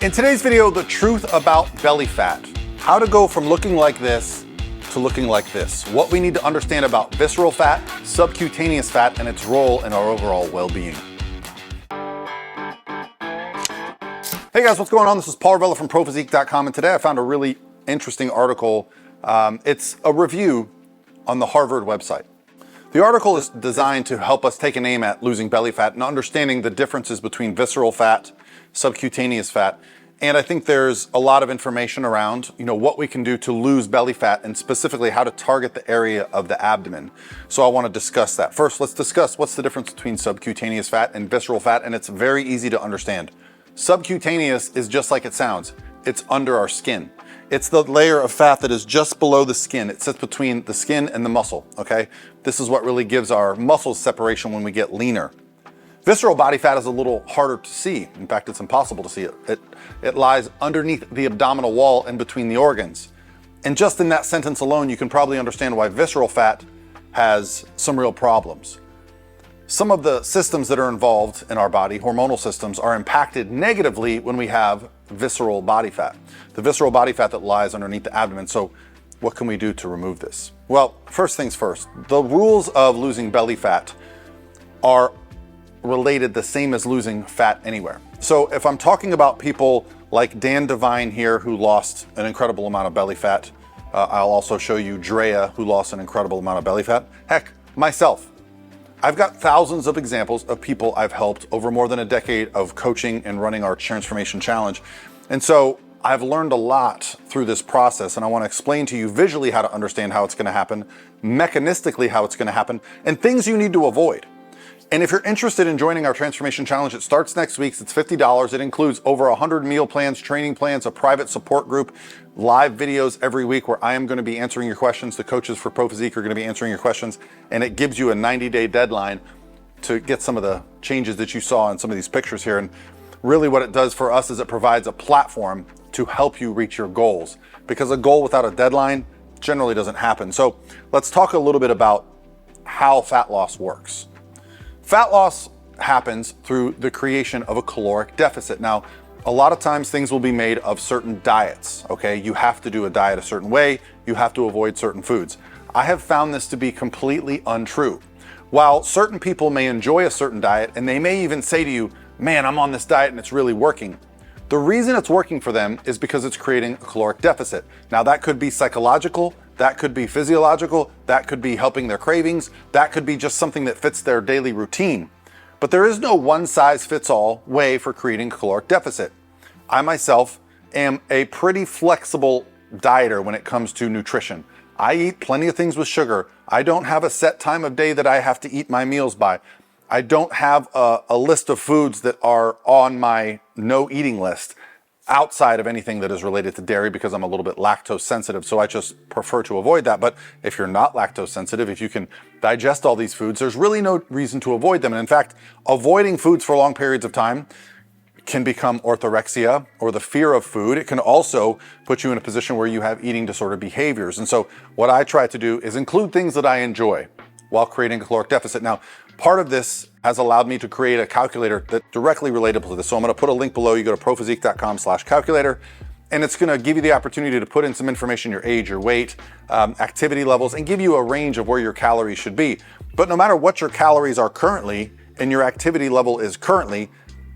In today's video, the truth about belly fat. How to go from looking like this to looking like this. What we need to understand about visceral fat, subcutaneous fat, and its role in our overall well-being. Hey guys, what's going on? This is Paul Ravella from ProPhysique.com, and today I found a really interesting article. It's a review on the Harvard website. The article is designed to help us take an aim at losing belly fat and understanding the differences between visceral fat, subcutaneous fat. And I think there's a lot of information around, what we can do to lose belly fat and specifically how to target the area of the abdomen. So I want to discuss that. First, let's discuss what's the difference between subcutaneous fat and visceral fat, and it's very easy to understand. Subcutaneous is just like it sounds. It's under our skin. It's the layer of fat that is just below the skin. It sits between the skin and the muscle, okay? This is what really gives our muscles separation when we get leaner. Visceral body fat is a little harder to see. In fact, it's impossible to see it. It lies underneath the abdominal wall and between the organs. And just in that sentence alone, you can probably understand why visceral fat has some real problems. Some of the systems that are involved in our body, hormonal systems, are impacted negatively when we have visceral body fat. The visceral body fat that lies underneath the abdomen. So what can we do to remove this? Well, first things first, the rules of losing belly fat are related the same as losing fat anywhere. So if I'm talking about people like Dan Devine here, who lost an incredible amount of belly fat, I'll also show you Drea, who lost an incredible amount of belly fat. Heck, myself. I've got thousands of examples of people I've helped over more than a decade of coaching and running our Transformation Challenge. And so I've learned a lot through this process, and I want to explain to you visually how to understand how it's going to happen, mechanistically how it's going to happen, and things you need to avoid. And if you're interested in joining our Transformation Challenge, it starts next week. It's $50. It includes over 100 meal plans, training plans, a private support group, live videos every week where I am going to be answering your questions. The coaches for ProPhysique are going to be answering your questions. And it gives you a 90-day deadline to get some of the changes that you saw in some of these pictures here. And really what it does for us is it provides a platform to help you reach your goals, because a goal without a deadline generally doesn't happen. So let's talk a little bit about how fat loss works. Fat loss happens through the creation of a caloric deficit. Now, a lot of times things will be made of certain diets, okay? You have to do a diet a certain way. You have to avoid certain foods. I have found this to be completely untrue. While certain people may enjoy a certain diet and they may even say to you, man, I'm on this diet and it's really working. The reason it's working for them is because it's creating a caloric deficit. Now, that could be psychological, that could be physiological, that could be helping their cravings, that could be just something that fits their daily routine. But there is no one-size-fits-all way for creating a caloric deficit. I myself am a pretty flexible dieter when it comes to nutrition. I eat plenty of things with sugar. I don't have a set time of day that I have to eat my meals by. I don't have a list of foods that are on my no eating list outside of anything that is related to dairy, because I'm a little bit lactose sensitive, so I just prefer to avoid that. But if you're not lactose sensitive, if you can digest all these foods, there's really no reason to avoid them. And in fact, avoiding foods for long periods of time can become orthorexia, or the fear of food. It can also put you in a position where you have eating disorder behaviors. And so what I try to do is include things that I enjoy while creating a caloric deficit. Now, part of this has allowed me to create a calculator that's directly relatable to this. So I'm going to put a link below. You go to prophysique.com/calculator, and it's going to give you the opportunity to put in some information, your age, your weight, activity levels, and give you a range of where your calories should be. But no matter what your calories are currently and your activity level is currently,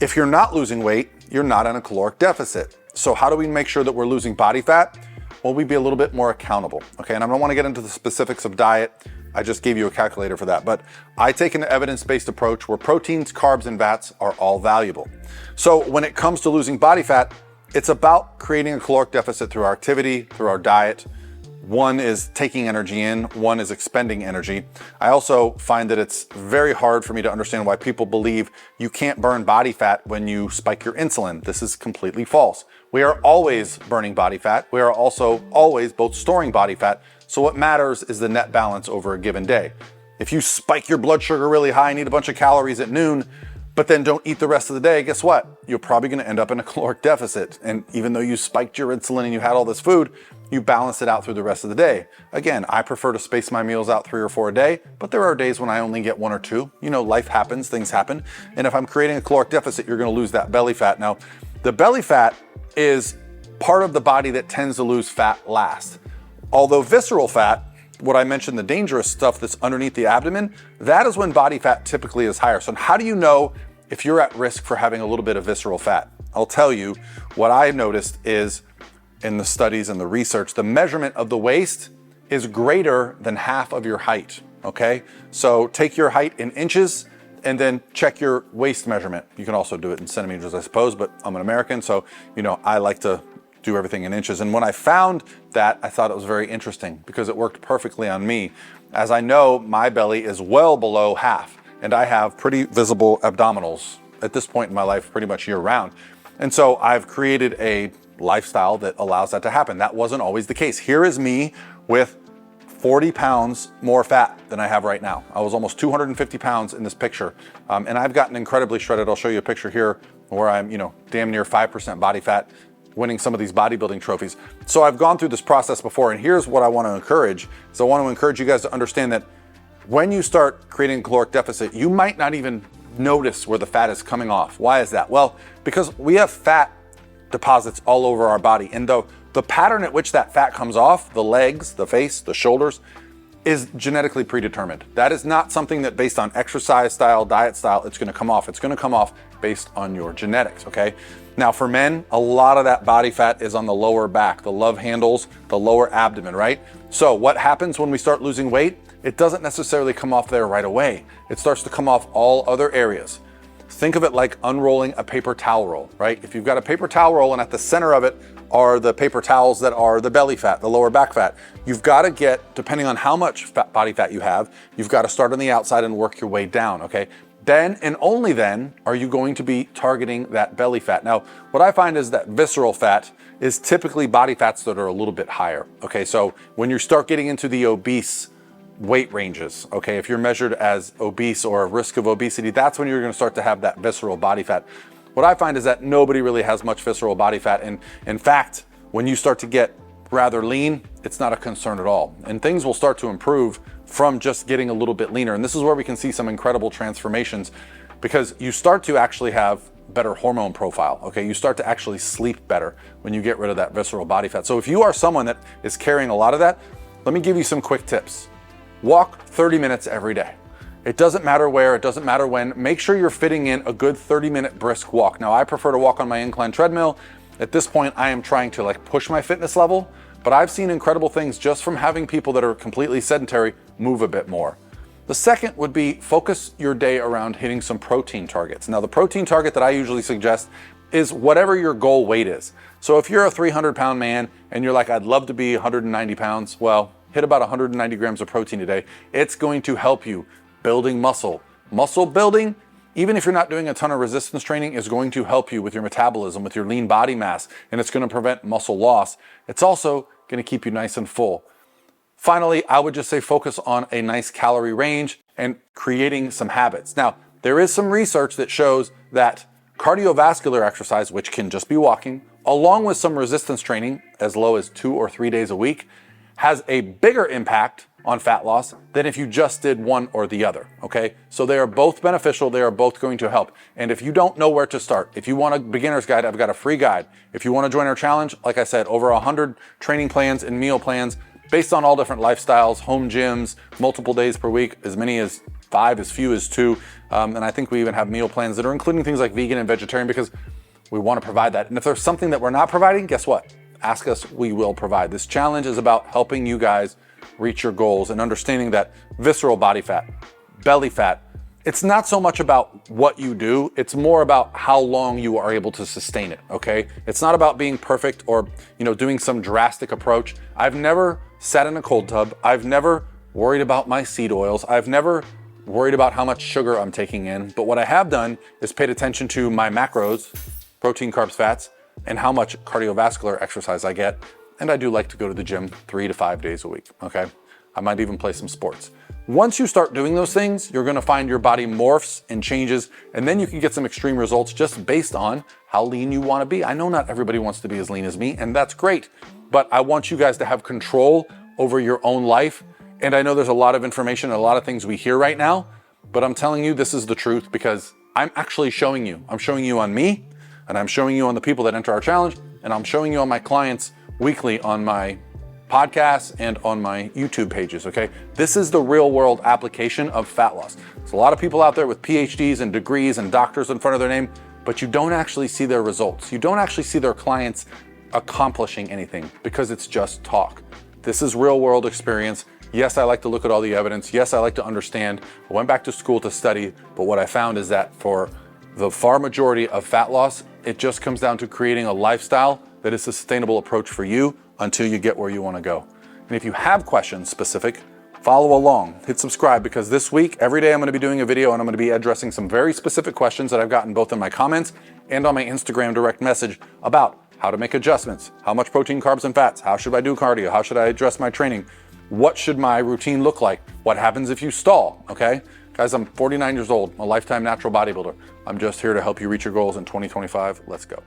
if you're not losing weight, you're not in a caloric deficit. So how do we make sure that we're losing body fat? Well, we'd be a little bit more accountable, okay? And I don't want to get into the specifics of diet. I just gave you a calculator for that. But I take an evidence-based approach where proteins, carbs, and fats are all valuable. So when it comes to losing body fat, it's about creating a caloric deficit through our activity, through our diet. One is taking energy in, one is expending energy. I also find that it's very hard for me to understand why people believe you can't burn body fat when you spike your insulin. This is completely false. We are always burning body fat. We are also always both storing body fat. So what matters is the net balance over a given day. If you spike your blood sugar really high, need a bunch of calories at noon, but then don't eat the rest of the day, guess what? You're probably gonna end up in a caloric deficit. And even though you spiked your insulin and you had all this food, you balance it out through the rest of the day. Again, I prefer to space my meals out 3 or 4 a day, but there are days when I only get 1 or 2. Life happens, things happen. And if I'm creating a caloric deficit, you're gonna lose that belly fat. Now, the belly fat is part of the body that tends to lose fat last. Although visceral fat, what I mentioned, the dangerous stuff that's underneath the abdomen, that is when body fat typically is higher. So how do you know if you're at risk for having a little bit of visceral fat? I'll tell you, what I've noticed is in the studies and the research, the measurement of the waist is greater than half of your height, okay? So take your height in inches and then check your waist measurement. You can also do it in centimeters, I suppose, but I'm an American, so I like to do everything in inches. And when I found that, I thought it was very interesting because it worked perfectly on me. As I know, my belly is well below half, and I have pretty visible abdominals at this point in my life pretty much year round. And so I've created a lifestyle that allows that to happen. That wasn't always the case. Here is me with 40 pounds more fat than I have right now. I was almost 250 pounds in this picture. And I've gotten incredibly shredded. I'll show you a picture here where I'm, damn near 5% body fat, winning some of these bodybuilding trophies. So I've gone through this process before, and here's what I want to encourage. So I want to encourage you guys to understand that when you start creating a caloric deficit, you might not even notice where the fat is coming off. Why is that? Well, because we have fat deposits all over our body, and the pattern at which that fat comes off, the legs, the face, the shoulders, is genetically predetermined. That is not something that based on exercise style, diet style, it's gonna come off. It's gonna come off based on your genetics, okay? Now for men, a lot of that body fat is on the lower back, the love handles, the lower abdomen, right? So what happens when we start losing weight? It doesn't necessarily come off there right away. It starts to come off all other areas. Think of it like unrolling a paper towel roll, right? If you've got a paper towel roll and at the center of it are the paper towels that are the belly fat, the lower back fat, you've got to get, depending on how much body fat you have, you've got to start on the outside and work your way down, okay? Then and only then are you going to be targeting that belly fat. Now, what I find is that visceral fat is typically body fats that are a little bit higher, okay? So when you start getting into the obese weight ranges, okay, if you're measured as obese or a risk of obesity, that's when you're going to start to have that visceral body fat. What I find is that nobody really has much visceral body fat, and in fact, when you start to get rather lean, it's not a concern at all, and things will start to improve from just getting a little bit leaner. And this is where we can see some incredible transformations, because you start to actually have better hormone profile, okay? You start to actually sleep better when you get rid of that visceral body fat. So if you are someone that is carrying a lot of that, let me give you some quick tips. Walk 30 minutes every day. It doesn't matter where, it doesn't matter when. Make sure you're fitting in a good 30-minute brisk walk. Now, I prefer to walk on my incline treadmill. At this point, I am trying to push my fitness level, but I've seen incredible things just from having people that are completely sedentary move a bit more. The second would be focus your day around hitting some protein targets. Now, the protein target that I usually suggest is whatever your goal weight is. So if you're a 300-pound man and you're like, I'd love to be 190 pounds, well, hit about 190 grams of protein a day. It's going to help you building muscle. Muscle building, even if you're not doing a ton of resistance training, is going to help you with your metabolism, with your lean body mass, and it's going to prevent muscle loss. It's also going to keep you nice and full. Finally, I would just say focus on a nice calorie range and creating some habits. Now, there is some research that shows that cardiovascular exercise, which can just be walking, along with some resistance training as low as 2 or 3 days a week, has a bigger impact on fat loss than if you just did one or the other, okay? So they are both beneficial, they are both going to help. And if you don't know where to start, if you want a beginner's guide, I've got a free guide. If you want to join our challenge, like I said, over 100 training plans and meal plans based on all different lifestyles, home gyms, multiple days per week, as many as 5, as few as 2. And I think we even have meal plans that are including things like vegan and vegetarian because we want to provide that. And if there's something that we're not providing, guess what? Ask us, we will provide. This challenge is about helping you guys reach your goals and understanding that visceral body fat, belly fat, it's not so much about what you do, it's more about how long you are able to sustain it, okay? It's not about being perfect or, doing some drastic approach. I've never sat in a cold tub. I've never worried about my seed oils. I've never worried about how much sugar I'm taking in. But what I have done is paid attention to my macros, protein, carbs, fats, and how much cardiovascular exercise I get. And I do like to go to the gym 3 to 5 days a week, okay? I might even play some sports. Once you start doing those things, you're gonna find your body morphs and changes, and then you can get some extreme results just based on how lean you wanna be. I know not everybody wants to be as lean as me, and that's great, but I want you guys to have control over your own life. And I know there's a lot of information and a lot of things we hear right now, but I'm telling you this is the truth because I'm actually showing you. I'm showing you on me, and I'm showing you on the people that enter our challenge and I'm showing you on my clients weekly on my podcasts and on my YouTube pages, okay? This is the real world application of fat loss. There's a lot of people out there with PhDs and degrees and doctors in front of their name, but you don't actually see their results. You don't actually see their clients accomplishing anything because it's just talk. This is real world experience. Yes, I like to look at all the evidence. Yes, I like to understand. I went back to school to study, but what I found is that for the far majority of fat loss, it just comes down to creating a lifestyle that is a sustainable approach for you until you get where you want to go. And if you have questions specific, follow along, hit subscribe, because this week, every day I'm going to be doing a video and I'm going to be addressing some very specific questions that I've gotten both in my comments and on my Instagram direct message about how to make adjustments, how much protein, carbs, and fats, how should I do cardio, how should I address my training, what should my routine look like, what happens if you stall, okay? Guys, I'm 49 years old, I'm a lifetime natural bodybuilder. I'm just here to help you reach your goals in 2025. Let's go.